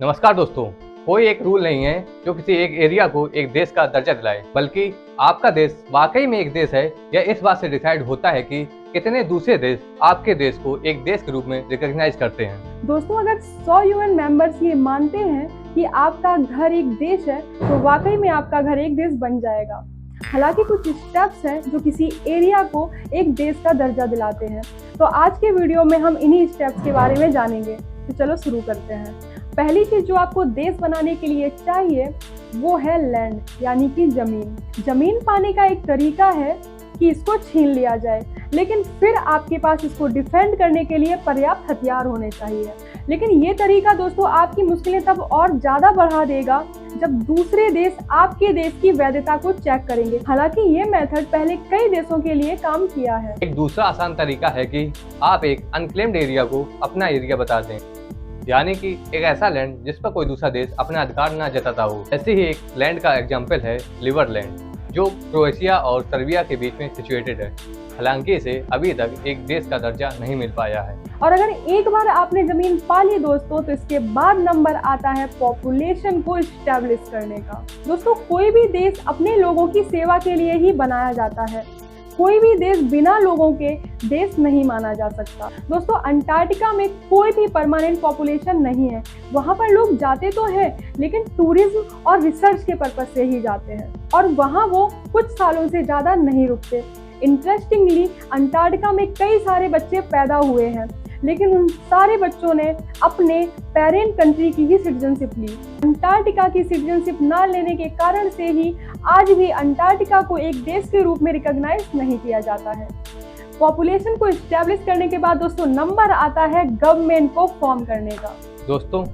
नमस्कार दोस्तों। कोई एक रूल नहीं है जो किसी एक एरिया को एक देश का दर्जा दिलाए, बल्कि आपका देश वाकई में एक देश है यह इस बात से डिसाइड होता है कि कितने दूसरे देश आपके देश को एक देश के रूप में रिकॉग्नाइज करते हैं। दोस्तों, अगर 100 यूएन मेंबर्स ये मानते हैं कि आपका घर एक देश है तो वाकई में आपका घर एक देश बन जाएगा। हालांकि कुछ स्टेप्स हैं जो किसी एरिया को एक देश का दर्जा दिलाते हैं। तो आज के वीडियो में हम इन्हीं स्टेप्स के बारे में जानेंगे। तो चलो शुरू करते हैं। पहली चीज जो आपको देश बनाने के लिए चाहिए वो है लैंड, यानी कि जमीन। जमीन पाने का एक तरीका है कि इसको छीन लिया जाए, लेकिन फिर आपके पास इसको डिफेंड करने के लिए पर्याप्त हथियार होने चाहिए। लेकिन ये तरीका दोस्तों आपकी मुश्किलें तब और ज्यादा बढ़ा देगा जब दूसरे देश आपके देश की वैधता को चेक करेंगे। हालांकि ये मेथड पहले कई देशों के लिए काम किया है। एक दूसरा आसान तरीका है कि आप एक अनक्लेम्ड एरिया को अपना एरिया बता दें, यानी कि एक ऐसा लैंड जिस पर कोई दूसरा देश अपना अधिकार न जताता हो। ऐसे ही एक लैंड का एग्जाम्पल है लिवरलैंड, जो क्रोएशिया और सर्बिया के बीच में सिचुएटेड है। हालांकि इसे अभी तक एक देश का दर्जा नहीं मिल पाया है। और अगर एक बार आपने जमीन पा ली दोस्तों, तो इसके बाद नंबर आता है पॉपुलेशन को इस्टेब्लिश करने का। दोस्तों, कोई भी देश अपने लोगों की सेवा के लिए ही बनाया जाता है। कोई भी देश बिना लोगों के देश नहीं माना जा सकता। दोस्तों, अंटार्कटिका में कोई भी परमानेंट पॉपुलेशन नहीं है। वहाँ पर लोग जाते तो हैं, लेकिन टूरिज्म और रिसर्च के पर्पज से ही जाते हैं, और वहाँ वो कुछ सालों से ज़्यादा नहीं रुकते। इंटरेस्टिंगली, अंटार्कटिका में कई सारे बच्चे पैदा हुए हैं, लेकिन उन सारे बच्चों ने अपने पेरेंट कंट्री की ही सिटीजनशिप ली। अंटार्कटिका की सिटीजनशिप ना लेने के कारण से ही आज भी अंटार्कटिका को एक देश के रूप में रिकॉग्नाइज नहीं किया जाता है। पॉपुलेशन को एस्टेब्लिश करने के बाद दोस्तों नंबर आता है गवर्नमेंट को फॉर्म करने का। दोस्तों,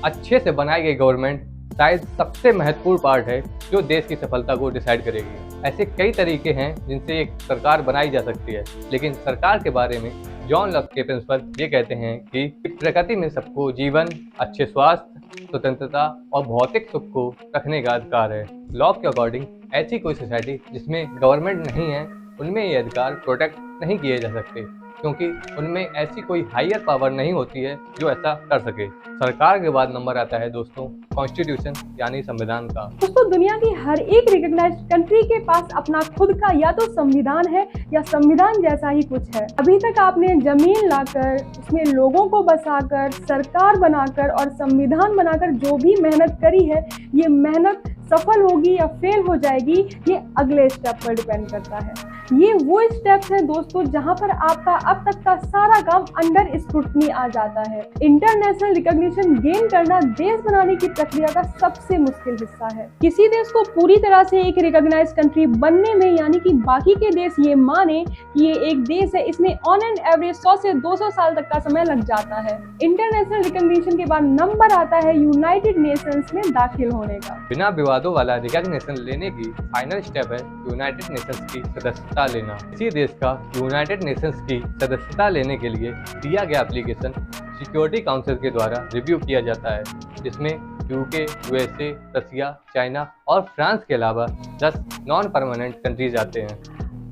अच्छे से बनाई गई गवर्नमेंट शायद सबसे महत्वपूर्ण पार्ट है जो देश की सफलता को डिसाइड करेगी। ऐसे कई तरीके हैं जिनसे एक सरकार बनाई जा सकती है, लेकिन सरकार के बारे में जॉन लॉक के प्रिंसिपल ये कहते हैं कि प्रकृति में सबको जीवन, अच्छे स्वास्थ्य, स्वतंत्रता और भौतिक सुख को रखने का अधिकार है। लॉक के अकॉर्डिंग ऐसी कोई सोसाइटी जिसमें गवर्नमेंट नहीं है, उनमें ये अधिकार प्रोटेक्ट नहीं किए जा सकते, क्योंकि उनमें ऐसी कोई हायर पावर नहीं होती है जो ऐसा कर सके। सरकार के बाद नंबर आता है दोस्तों कॉन्स्टिट्यूशन, यानी संविधान का। दोस्तों, दुनिया की हर एक रिकॉग्नाइज्ड कंट्री के पास अपना खुद का या तो संविधान है या संविधान जैसा ही कुछ है। अभी तक आपने जमीन लाकर, उसमें लोगों को बसाकर, सरकार बनाकर और संविधान बनाकर जो भी मेहनत करी है, ये मेहनत सफल होगी या फेल हो जाएगी, ये अगले स्टेप पर डिपेंड करता है। ये वो स्टेप्स हैं दोस्तों जहां पर आपका अब तक का सारा काम अंडर स्क्रूटनी आ जाता है। इंटरनेशनल रिकॉग्निशन गेन करना देश बनाने की प्रक्रिया का सबसे मुश्किल हिस्सा है। किसी देश को पूरी तरह से एक रिकॉग्नाइज्ड कंट्री बनने में, यानी कि बाकी के देश ये माने कि ये एक देश है, इसमें ऑन एंड एवरेज 100 से 200 साल तक का समय लग जाता है। इंटरनेशनल रिकॉग्निशन के बाद नंबर आता है यूनाइटेड नेशंस में दाखिल होने का। बिना विवादों वाला रिकॉग्निशन लेने की फाइनल स्टेप है यूनाइटेड नेशंस की सदस्यता लेना। किसी देश का यूनाइटेड नेशंस की सदस्यता लेने के लिए दिया गया एप्लीकेशन सिक्योरिटी काउंसिल के द्वारा रिव्यू किया जाता है, जिसमें यूके, यूएसए, रसिया, चाइना और फ्रांस के अलावा 10 नॉन परमानेंट कंट्रीज आते हैं।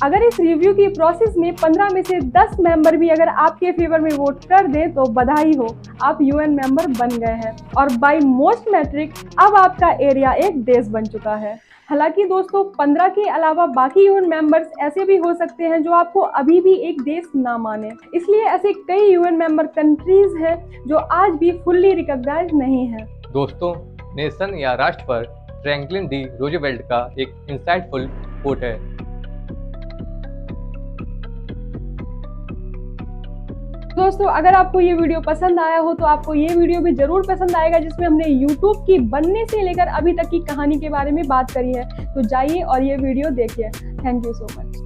अगर इस रिव्यू की प्रोसेस में 15 में से 10 मेंबर भी अगर आपके फेवर में वोट कर दें तो बधाई हो, आप यूएन मेंबर बन गए हैं और बाय मोस्ट मैट्रिक अब आपका एरिया एक देश बन चुका है। हालांकि दोस्तों, 15 के अलावा बाकी यूएन मेंबर्स ऐसे भी हो सकते हैं जो आपको अभी भी एक देश ना माने। इसलिए ऐसे कई यूएन मेंबर कंट्रीज हैं जो आज भी फुल्ली रिकॉग्नाइज नहीं है। दोस्तों, नेशन या राष्ट्र पर फ्रैंकलिन डी रूजवेल्ट का एक इंसाइटफुल कोट है। दोस्तों, अगर आपको ये वीडियो पसंद आया हो तो आपको ये वीडियो भी जरूर पसंद आएगा, जिसमें हमने YouTube की बनने से लेकर अभी तक की कहानी के बारे में बात करी है। तो जाइए और ये वीडियो देखिए। Thank you so much.